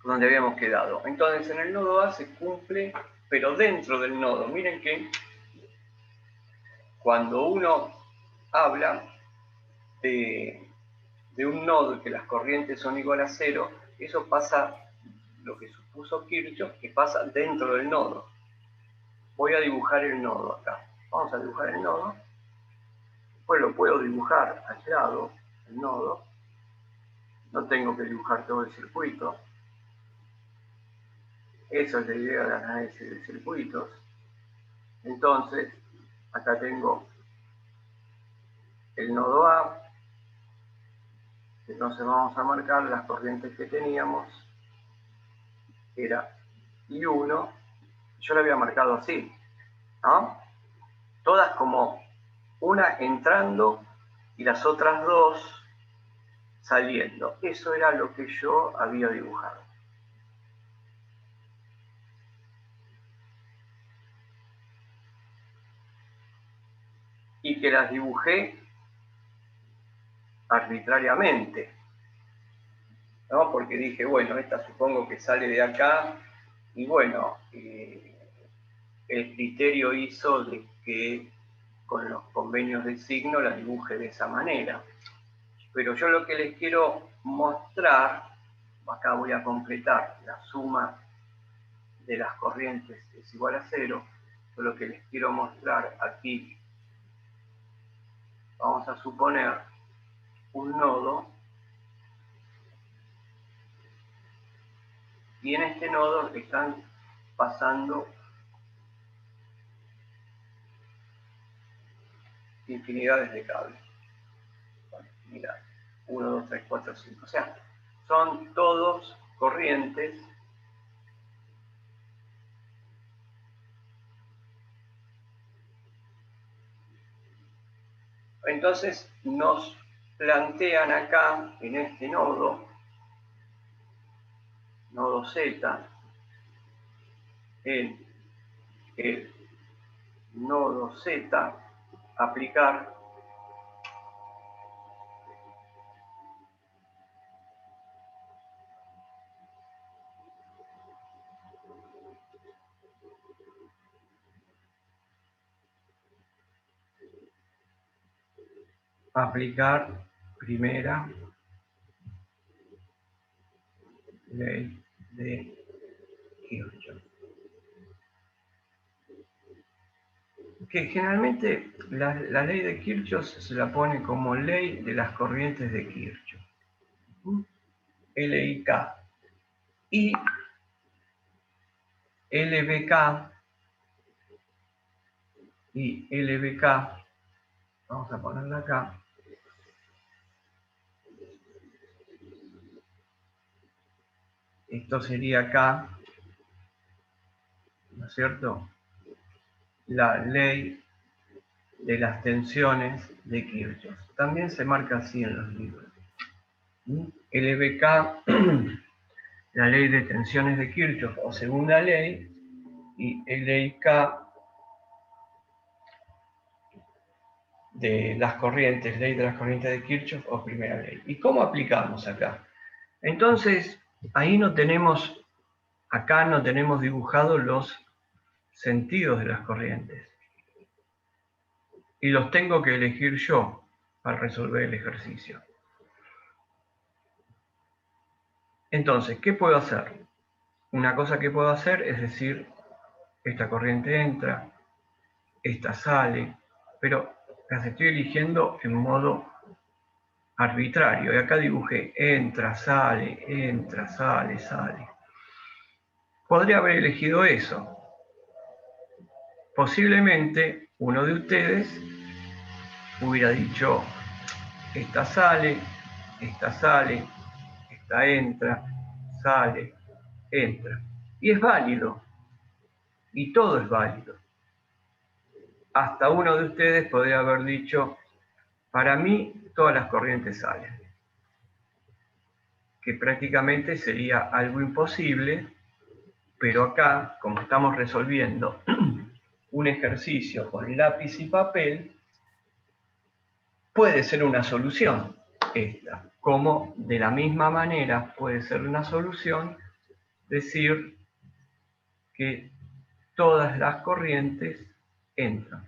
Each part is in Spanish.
donde habíamos quedado. Entonces en el nodo A se cumple, pero dentro del nodo. Miren que cuando uno habla de un nodo que las corrientes son igual a cero, eso pasa, lo que supuso Kirchhoff, que pasa dentro del nodo. Voy a dibujar el nodo acá. Vamos a dibujar el nodo. Después lo puedo dibujar al lado, el nodo. No tengo que dibujar todo el circuito. Eso es la idea del análisis de circuitos. Entonces, acá tengo el nodo A. Entonces vamos a marcar las corrientes que teníamos. Era I1. Yo la había marcado así, ¿no? Todas como una entrando y las otras dos saliendo. Eso era lo que yo había dibujado. Y que las dibujé arbitrariamente, ¿no? Porque dije, bueno, esta supongo que sale de acá, y bueno, el criterio hizo de que con los convenios de signo la dibuje de esa manera. Pero yo lo que les quiero mostrar, acá voy a completar la suma de las corrientes es igual a 0, yo lo que les quiero mostrar aquí, vamos a suponer un nodo, y en este nodo están pasando infinidades de cables. Bueno, mirad, 1, 2, 3, 4, 5. O sea, son todos corrientes entonces nos plantean acá en este nodo Z, en el nodo Z, aplicar primera ley de Kirchhoff. Que generalmente la ley de Kirchhoff se la pone como ley de las corrientes de Kirchhoff. LIK y LBK y LBK, vamos a ponerla acá, esto sería acá, ¿no es cierto?, la ley de las tensiones de Kirchhoff. También se marca así en los libros. LBK, la ley de tensiones de Kirchhoff o segunda ley, y LIK de las corrientes, ley de las corrientes de Kirchhoff o primera ley. ¿Y cómo aplicamos acá? Entonces, ahí no tenemos, acá no tenemos dibujados los sentidos de las corrientes. Y los tengo que elegir yo para resolver el ejercicio. Entonces, ¿qué puedo hacer? Una cosa que puedo hacer es decir, esta corriente entra, esta sale, pero las estoy eligiendo en modo arbitrario. Y acá dibujé entra, sale, sale. Podría haber elegido eso. Posiblemente uno de ustedes hubiera dicho, esta sale, esta entra, sale, entra. Y es válido. Y todo es válido. Hasta uno de ustedes podría haber dicho, para mí todas las corrientes salen. Que prácticamente sería algo imposible, pero acá, como estamos resolviendo un ejercicio con lápiz y papel, puede ser una solución esta, como de la misma manera puede ser una solución decir que todas las corrientes entran.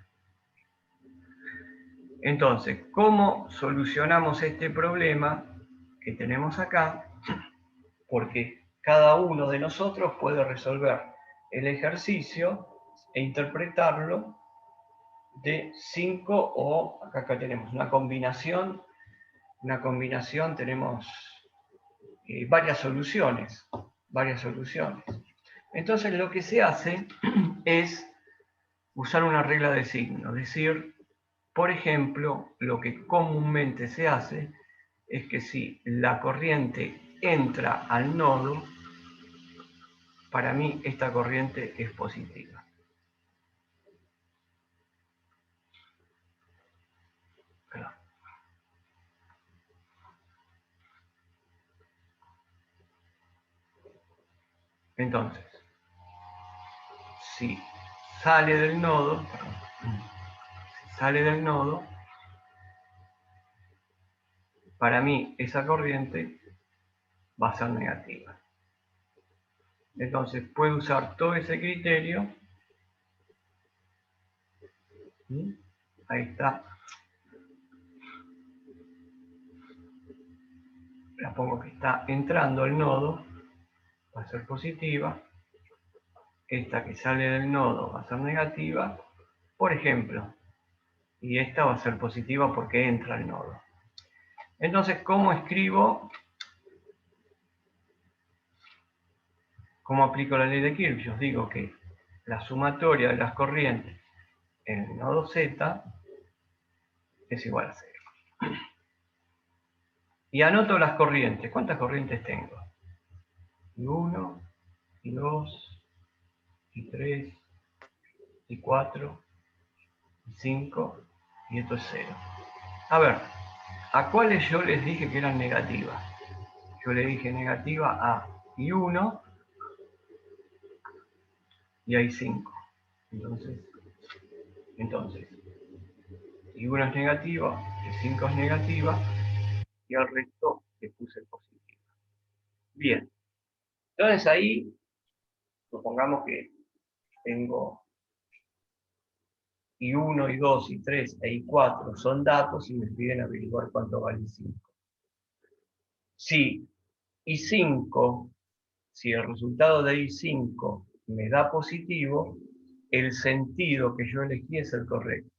Entonces, ¿cómo solucionamos este problema que tenemos acá? Porque cada uno de nosotros puede resolver el ejercicio e interpretarlo de 5 o, acá tenemos una combinación, tenemos varias soluciones. Entonces lo que se hace es usar una regla de signo, es decir, por ejemplo, lo que comúnmente se hace es que si la corriente entra al nodo, para mí esta corriente es positiva. Perdón. Entonces, si sale del nodo, para mí esa corriente va a ser negativa. Entonces puedo usar todo ese criterio. Ahí está. La pongo que está entrando al nodo, va a ser positiva. Esta que sale del nodo va a ser negativa, por ejemplo. Y esta va a ser positiva porque entra al nodo. Entonces, ¿cómo escribo? ¿Cómo aplico la ley de Kirchhoff? Digo que la sumatoria de las corrientes en el nodo Z es igual a 0. Y anoto las corrientes. ¿Cuántas corrientes tengo? Y 1, y 2, y 3, y 4, y 5, y esto es 0. A ver, ¿a cuáles yo les dije que eran negativas? Yo le dije negativa a I1 y a I5. Entonces, I1 es negativa, I5 es negativa, y al resto le puse positiva. Bien, entonces ahí, supongamos que tengo I1, I2, I3 e I4 son datos y me piden averiguar cuánto vale I5. Si I5, si el resultado de I5 me da positivo, el sentido que yo elegí es el correcto.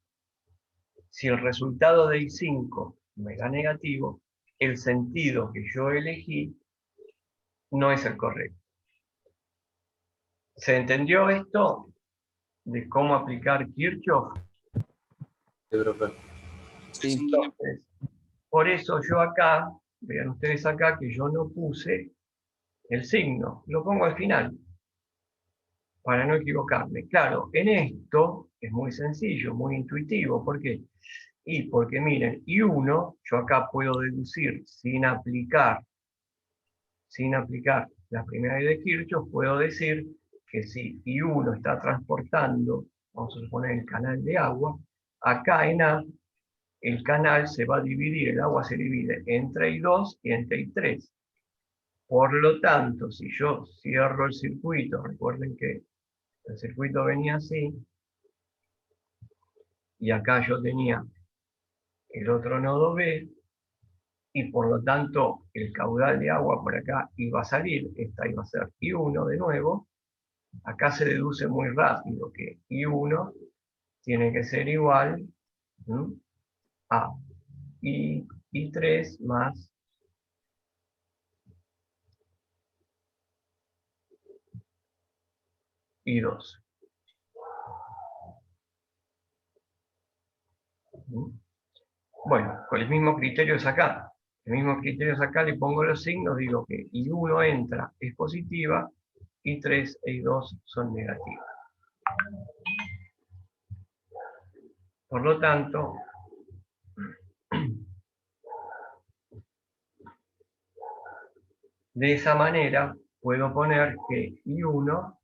Si el resultado de I5 me da negativo, el sentido que yo elegí no es el correcto. ¿Se entendió esto de cómo aplicar Kirchhoff? Sí. Entonces, por eso yo acá, vean ustedes acá que yo no puse el signo, lo pongo al final, para no equivocarme. Claro, en esto es muy sencillo, muy intuitivo. ¿Por qué? Y porque miren, I1, yo acá puedo deducir sin aplicar la primera ley de Kirchhoff, puedo decir que si I1 está transportando, vamos a suponer el canal de agua, acá en A, el canal se va a dividir, el agua se divide entre I2 y entre I3. Por lo tanto, si yo cierro el circuito, recuerden que el circuito venía así, y acá yo tenía el otro nodo B, y por lo tanto el caudal de agua por acá iba a salir, esta iba a ser I1 de nuevo. Acá se deduce muy rápido que I1 tiene que ser igual a I3 más I2. Bueno, con el mismo criterio es acá. El mismo criterio es acá, le pongo los signos, digo que I1 entra, es positiva, I3 e I2 son negativas. Por lo tanto, de esa manera puedo poner que I1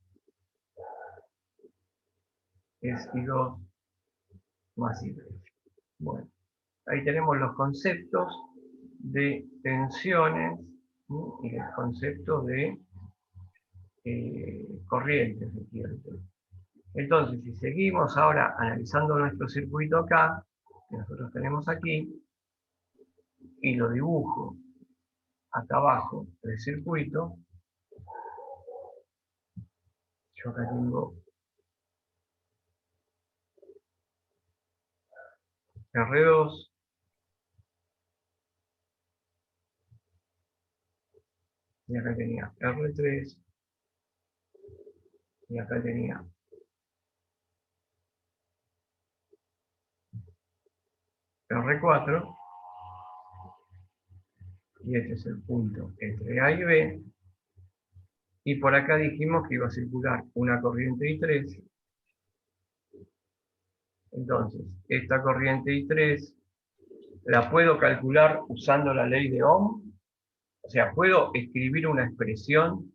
es I2 más I3. Bueno, ahí tenemos los conceptos de tensiones y los conceptos de corrientes de Kirchhoff. Entonces, si seguimos ahora analizando nuestro circuito acá, que nosotros tenemos aquí, y lo dibujo acá abajo del circuito, yo acá tengo R2, y acá tenía R3, y acá tenía R4, y este es el punto entre A y B, y por acá dijimos que iba a circular una corriente I3. Entonces, esta corriente I3 la puedo calcular usando la ley de Ohm. O sea, puedo escribir una expresión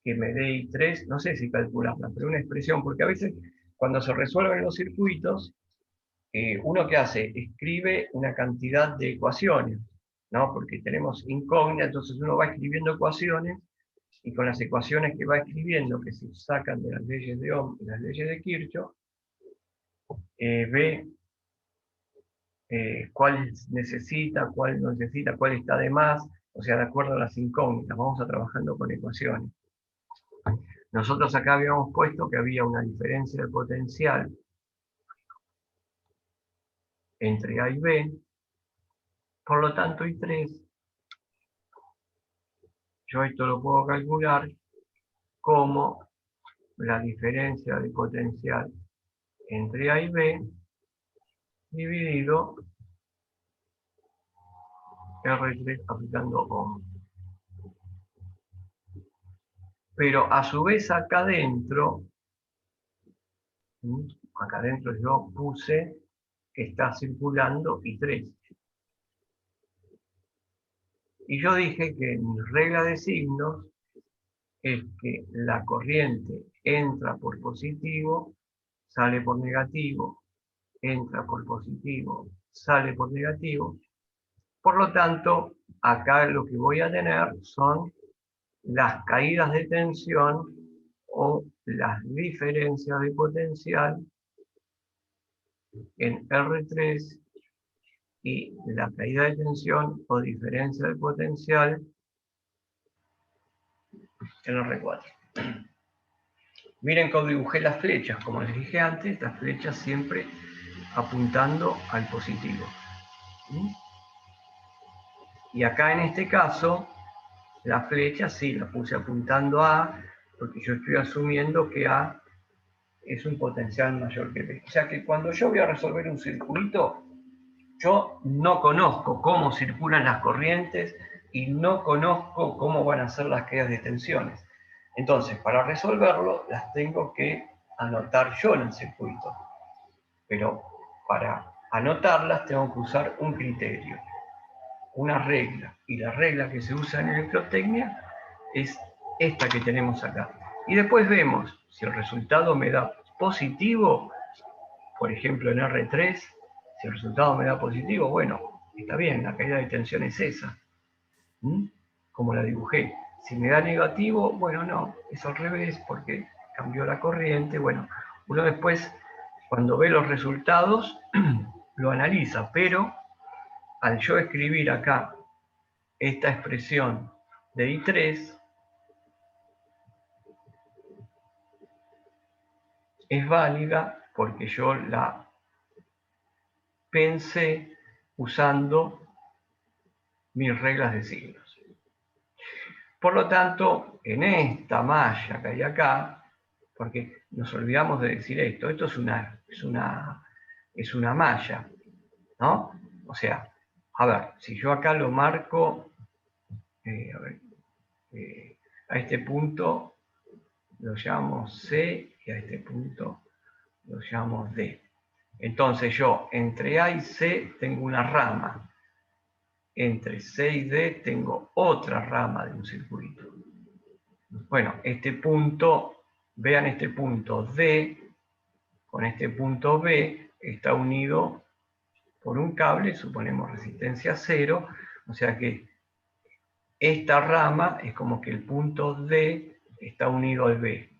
que me dé I3, no sé si calcularla, pero una expresión, porque a veces cuando se resuelven los circuitos, uno que hace, escribe una cantidad de ecuaciones, ¿no? Porque tenemos incógnita, entonces uno va escribiendo ecuaciones, y con las ecuaciones que va escribiendo, que se sacan de las leyes de Ohm y las leyes de Kirchhoff, ve cuál necesita, cuál no necesita, cuál está de más, o sea, de acuerdo a las incógnitas, vamos a trabajando con ecuaciones. Nosotros acá habíamos puesto que había una diferencia de potencial entre A y B, por lo tanto I3, yo esto lo puedo calcular como la diferencia de potencial entre A y B dividido R3 aplicando Ohm. Pero a su vez acá adentro yo puse que está circulando I3. Y yo dije que mi regla de signos es que la corriente entra por positivo, sale por negativo, entra por positivo, sale por negativo. Por lo tanto, acá lo que voy a tener son las caídas de tensión o las diferencias de potencial en R3 y la caída de tensión o diferencia de potencial en R4. Miren cómo dibujé las flechas, como les dije antes, las flechas siempre apuntando al positivo. Y acá en este caso, la flecha sí la puse apuntando a, porque yo estoy asumiendo que A es un potencial mayor que B. O sea que cuando yo voy a resolver un circuito, yo no conozco cómo circulan las corrientes y no conozco cómo van a ser las caídas de tensiones. Entonces, para resolverlo, las tengo que anotar yo en el circuito. Pero para anotarlas tengo que usar un criterio, una regla. Y la regla que se usa en electrotecnia es esta que tenemos acá. Y después vemos si el resultado me da positivo, por ejemplo en R3, si el resultado me da positivo, bueno, está bien, la caída de tensión es esa, como la dibujé. Si me da negativo, bueno, no, es al revés, porque cambió la corriente. Bueno, uno después, cuando ve los resultados, lo analiza, pero al yo escribir acá esta expresión de I3, es válida porque yo la pensé usando mis reglas de signos. Por lo tanto, en esta malla que hay acá, porque nos olvidamos de decir esto es una malla, ¿no? O sea, a ver, si yo acá lo marco, a este punto lo llamo C y a este punto lo llamo D. Entonces yo entre A y C tengo una rama, entre C y D tengo otra rama de un circuito. Bueno, este punto, vean este punto D con este punto B, está unido por un cable, suponemos resistencia 0, o sea que esta rama es como que el punto D está unido al B.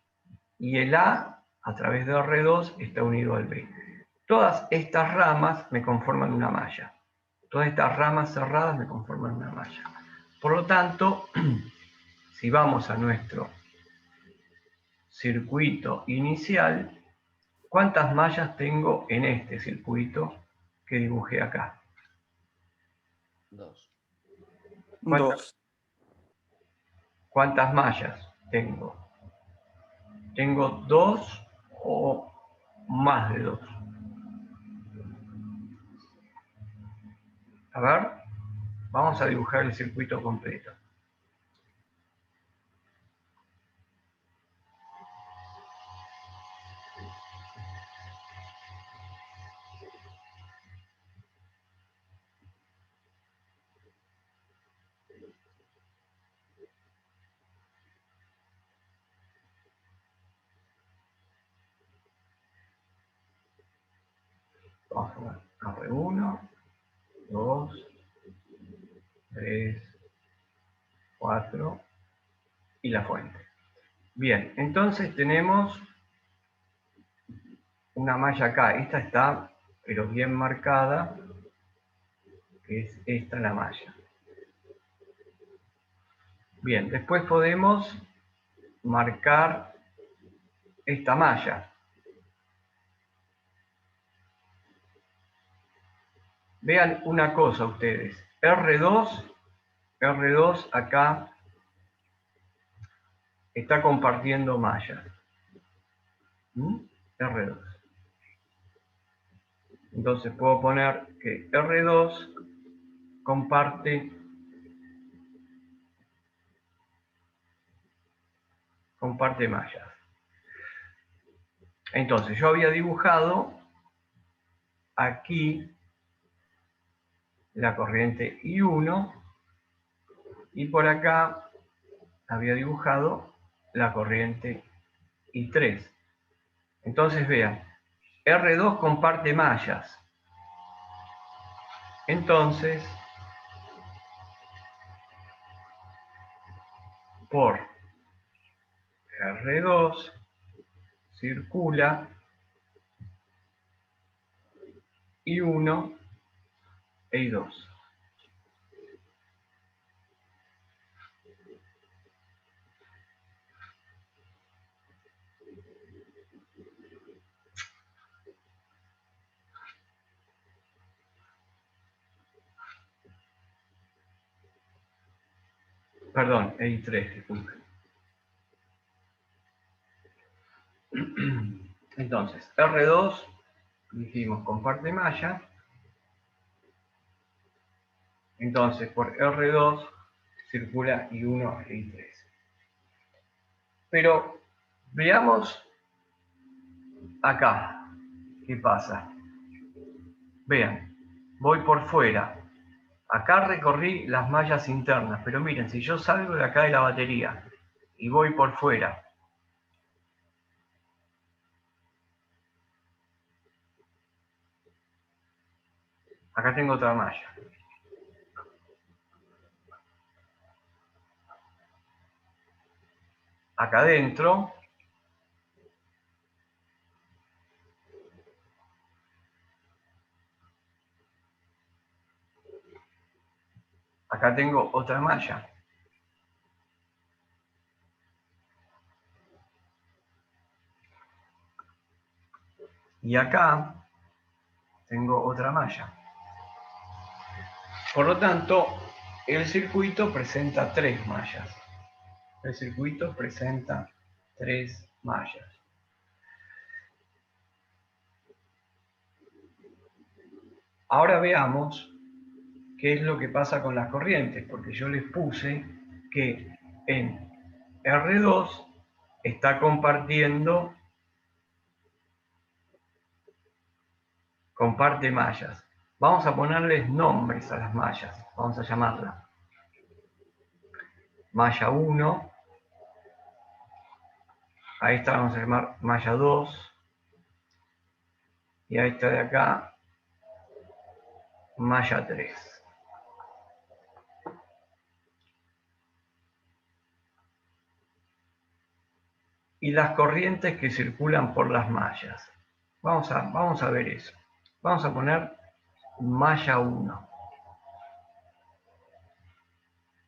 Y el A través de R2, está unido al B. Todas estas ramas me conforman una malla. Todas estas ramas cerradas me conforman una malla. Por lo tanto, si vamos a nuestro circuito inicial, ¿cuántas mallas tengo en este circuito que dibujé acá? 2. ¿Cuántas mallas tengo? ¿Tengo 2 o más de 2? A ver, vamos a dibujar el circuito completo. Vamos a poner R1, 2, 3, 4 y la fuente. Bien, entonces tenemos una malla acá. Esta está, pero bien marcada, que es esta la malla. Bien, después podemos marcar esta malla. Vean una cosa ustedes. R2 acá está compartiendo mallas. R2. Entonces puedo poner que R2 comparte mallas. Entonces yo había dibujado aquí la corriente I1 y por acá había dibujado la corriente I3. Entonces vean, R2 comparte mallas. Entonces, por R2 circula I1 e I2. Perdón, e I3, disculpen. Entonces, R2, dijimos, comparte malla. Entonces, por R2 circula I1 e I3. Pero veamos acá qué pasa. Vean, voy por fuera. Acá recorrí las mallas internas, pero miren, si yo salgo de acá de la batería y voy por fuera, acá tengo otra malla. Acá adentro acá tengo otra malla. Y acá tengo otra malla. Por lo tanto, el circuito presenta 3 mallas. El circuito presenta 3 mallas. Ahora veamos qué es lo que pasa con las corrientes, porque yo les puse que en R2 está compartiendo, comparte mallas. Vamos a ponerles nombres a las mallas. Vamos a llamarla malla 1, a esta la vamos a llamar malla 2, y a esta de acá malla 3. y las corrientes que circulan por las mallas. Vamos a ver eso. Vamos a poner malla 1.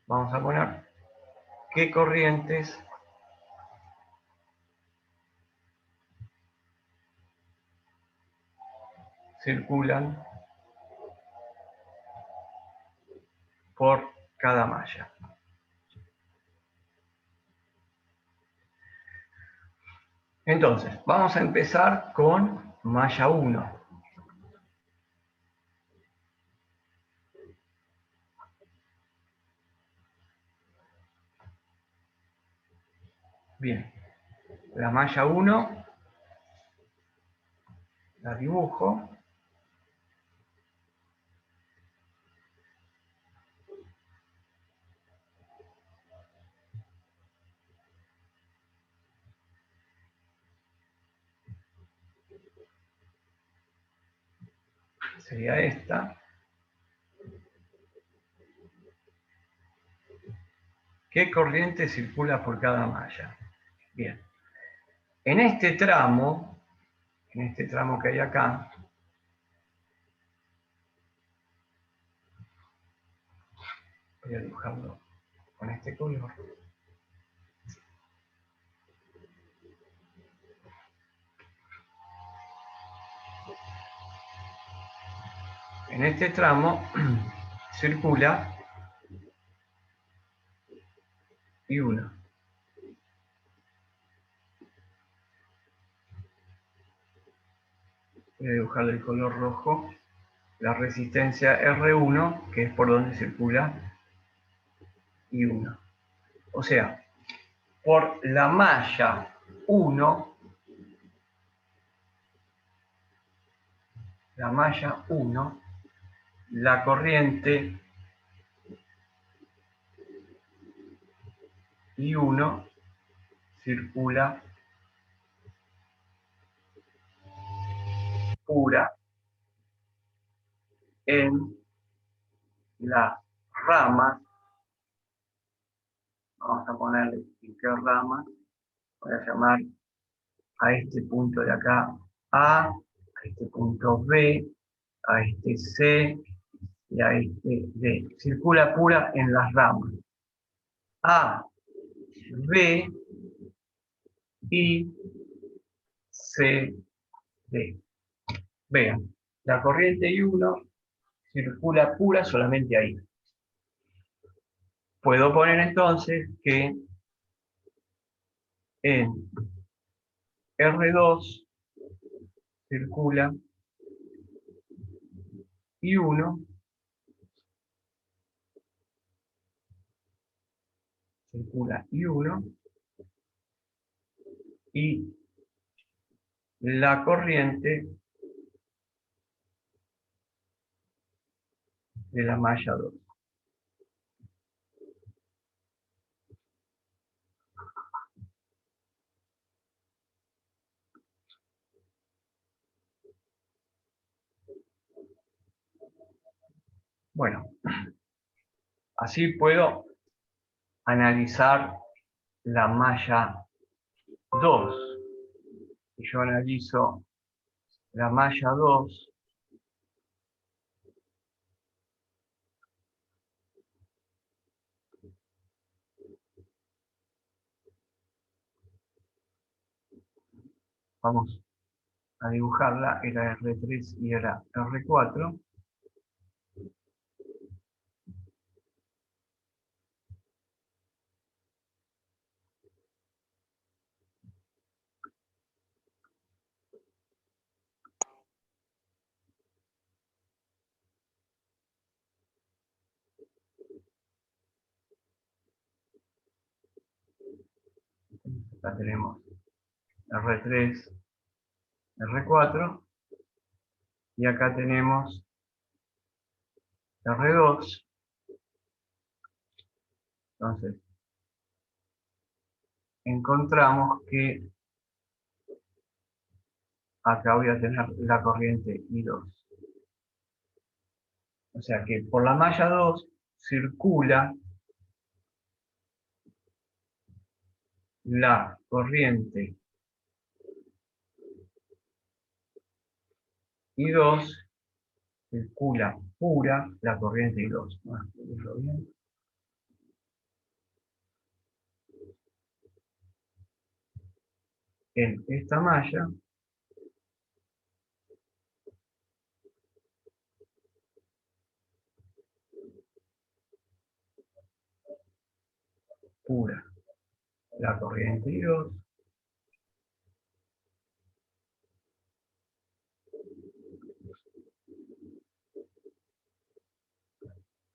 Vamos a poner qué corrientes circulan por cada malla. Entonces, vamos a empezar con malla 1. Bien, la malla 1 la dibujo. Sería esta. ¿Qué corriente circula por cada malla? Bien. En este tramo que hay acá, voy a dibujarlo con este color. En este tramo circula I1. Voy a dibujar el color rojo la resistencia R1, que es por donde circula I1. O sea, por la malla 1, la corriente I1 circula pura en las ramas. Vamos a ponerle en qué rama. Voy a llamar a este punto de acá A, a este punto B, a este C y a este D. Circula pura en las ramas A, B y C, D. Vean, la corriente I1 circula pura solamente ahí. Puedo poner entonces que en R2 circula I1, y la corriente de la malla 2. Bueno, así puedo analizar la malla 2. Si yo analizo la malla 2, vamos a dibujarla, era R3 y era R4. Acá tenemos R3, R4, y acá tenemos R2. Entonces, encontramos que acá voy a tener la corriente I2. O sea que por la malla 2 circula la corriente I2 circula pura la corriente I2. Bueno, escribirlo bien. En esta malla pura la corriente I2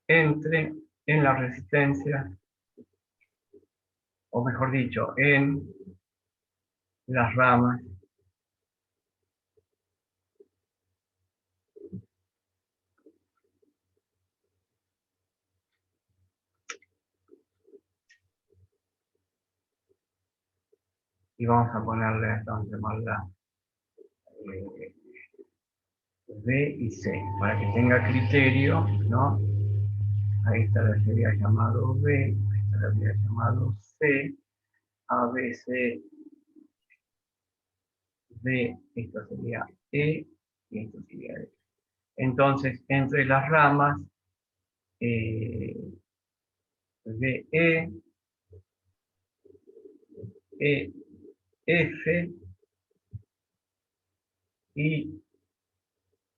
entre en la resistencia, o mejor dicho, en las ramas y vamos a ponerle, vamos a llamarla B y C, para que tenga criterio, ¿no? Ahí esta la había llamado B, esta la había llamado C, A, B, C, D, esto sería E y esto sería D. Entonces, entre las ramas de E, F y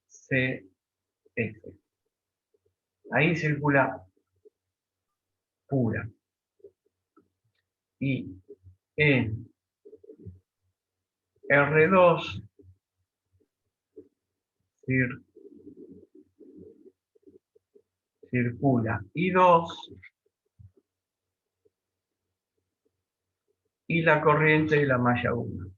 C, F. Ahí circula pura. Y en R2 circula I2 y la corriente de la malla 1.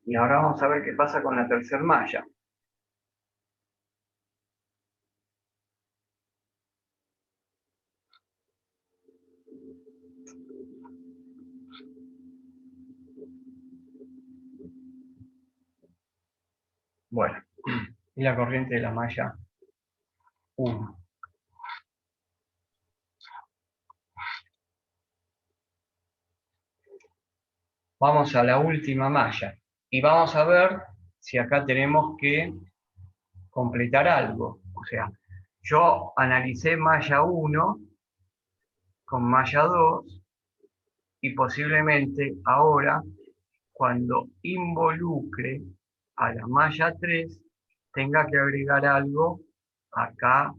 Y ahora vamos a ver qué pasa con la tercera malla. Bueno, y la corriente de la malla 1. Vamos a la última malla y vamos a ver si acá tenemos que completar algo. O sea, yo analicé malla 1 con malla 2 y posiblemente ahora, cuando involucre a la malla 3, tenga que agregar algo acá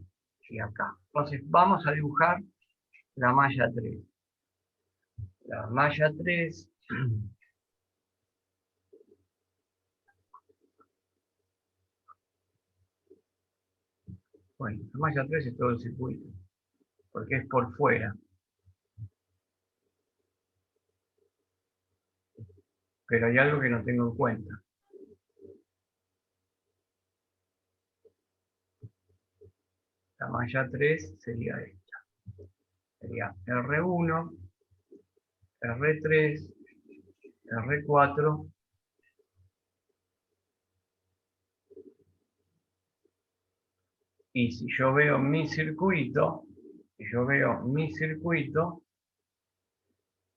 y acá. Entonces vamos a dibujar la malla 3. La malla 3 bueno, la malla 3 es todo el circuito, porque es por fuera. Pero hay algo que no tengo en cuenta. La malla 3 sería esta. Sería R1, R3, R4 y si yo veo mi circuito, yo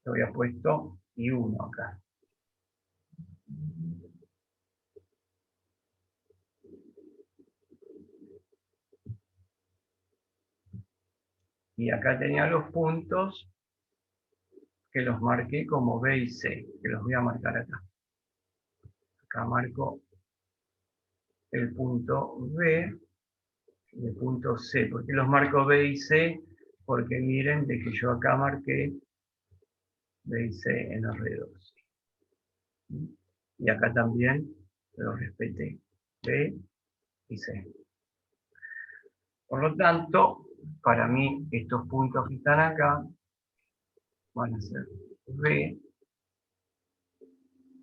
había puesto I1 acá. Y acá tenía los puntos que los marqué como B y C, que los voy a marcar acá. Acá marco el punto B y el punto C. ¿Por qué los marco B y C? Porque miren de que yo acá marqué B y C en R2. Y acá también lo respeté, B y C. Por lo tanto, para mí estos puntos que están acá van a ser B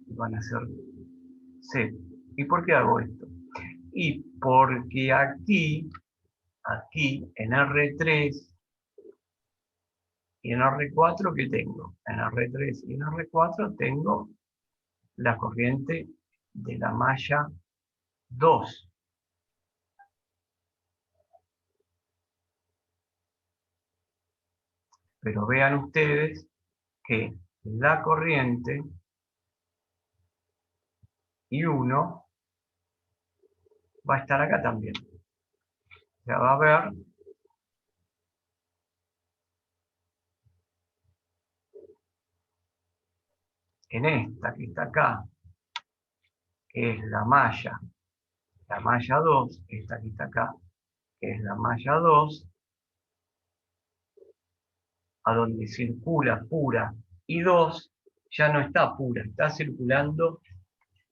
y van a ser C. ¿Y por qué hago esto? Y porque aquí aquí en R3 y en R4, ¿qué tengo? En R3 y en R4 tengo la corriente de la malla 2. Pero vean ustedes que la corriente I1 va a estar acá también. O sea, va a haber en esta que está acá, que es la malla 2, esta que está acá, que es la malla 2, a donde circula pura I2, ya no está pura, está circulando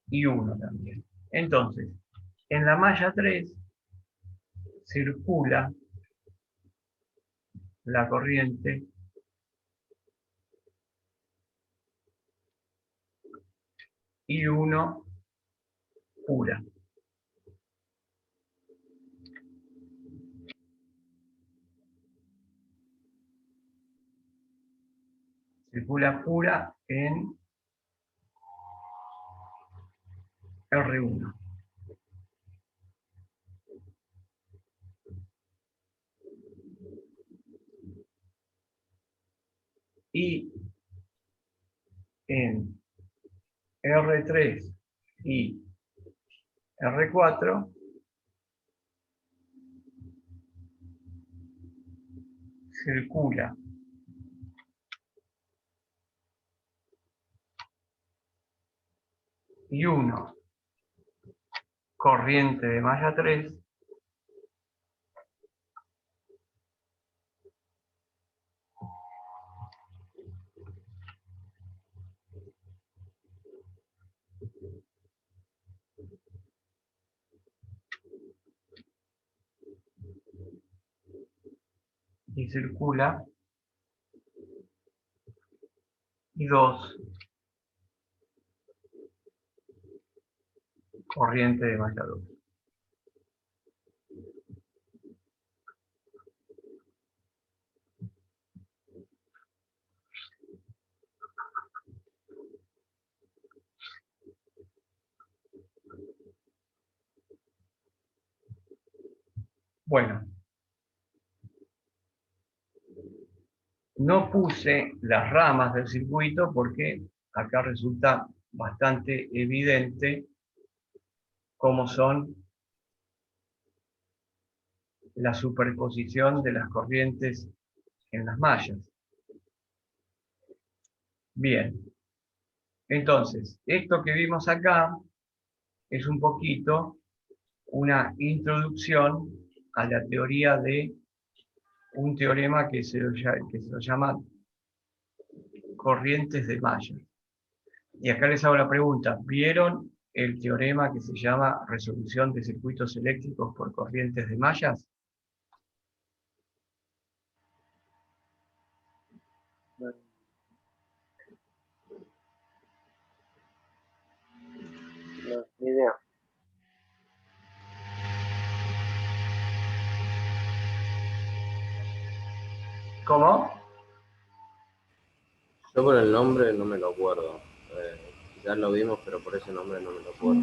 I1 también. Entonces, en la malla 3 circula la corriente I1 pura. Circula pura en R1. Y en R3 y R4 circula I1 corriente de malla 3 y circula I2 corriente de malla 2. Bueno, no puse las ramas del circuito porque acá resulta bastante evidente cómo son la superposición de las corrientes en las mallas. Bien, entonces, esto que vimos acá es un poquito una introducción a la teoría de un teorema que se lo llama corrientes de malla. Y acá les hago la pregunta, ¿vieron el teorema que se llama resolución de circuitos eléctricos por corrientes de mallas? No, ni idea. ¿Cómo? Yo por el nombre no me lo acuerdo. Quizás lo vimos, pero por ese nombre no me lo acuerdo.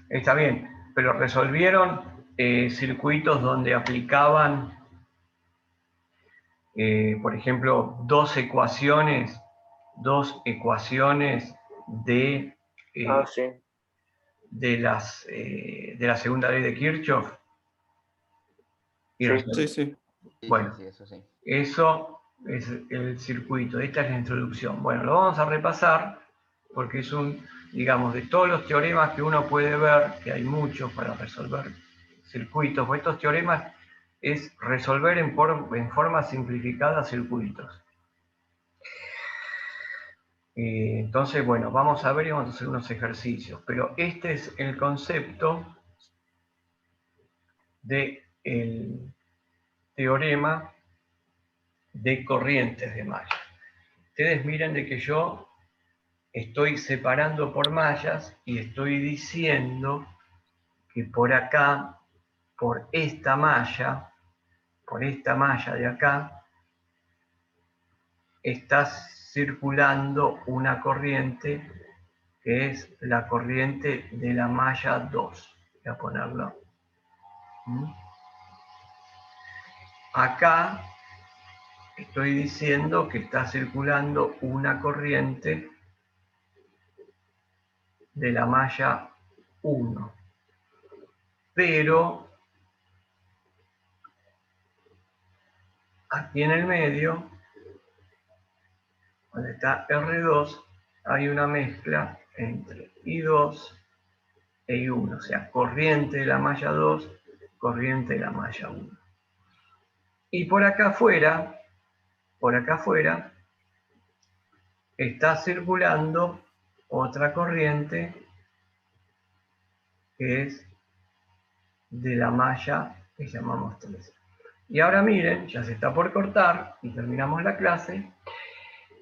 Está bien, pero resolvieron circuitos donde aplicaban, por ejemplo, dos ecuaciones de, Sí. de la segunda ley de Kirchhoff. Y Sí. Sí. Bueno, Sí, eso sí. eso es el circuito, esta es la introducción. Bueno, lo vamos a repasar porque es digamos, de todos los teoremas que uno puede ver, que hay muchos para resolver circuitos, pues estos teoremas es resolver en forma simplificada circuitos. Entonces, bueno, vamos a ver y vamos a hacer unos ejercicios, pero este es el concepto del teorema de corrientes de malla. Ustedes miren de que yo estoy separando por mallas y estoy diciendo que por acá por esta malla de acá, está circulando una corriente que es la corriente de la malla 2. Voy a ponerlo. Acá estoy diciendo que está circulando una corriente de la malla 1. Pero aquí en el medio, donde está R2, hay una mezcla entre I2 e I1, o sea, corriente de la malla 2, corriente de la malla 1. Y por acá afuera, está circulando otra corriente que es de la malla que llamamos 3. Y ahora miren, ya se está por cortar y terminamos la clase.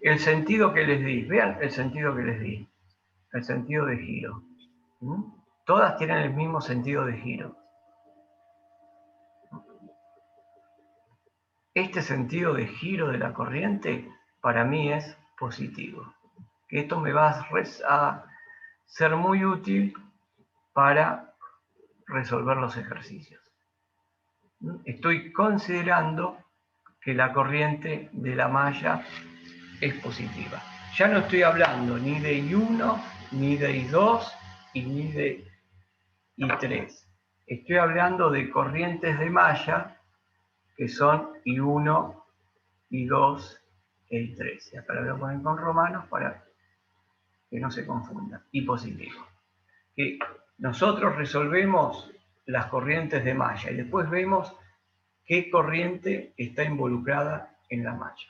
El sentido que les di, vean el sentido que les di, el sentido de giro. Todas tienen el mismo sentido de giro. Este sentido de giro de la corriente para mí es positivo. Esto me va a ser muy útil para resolver los ejercicios. Estoy considerando que la corriente de la malla es positiva. Ya no estoy hablando ni de I1, ni de I2 y ni de I3. Estoy hablando de corrientes de malla que son I1, I2 e I3. Y acá lo voy a poner con romanos para que no se confunda. Y positivo. Que nosotros resolvemos las corrientes de malla y después vemos qué corriente está involucrada en la malla.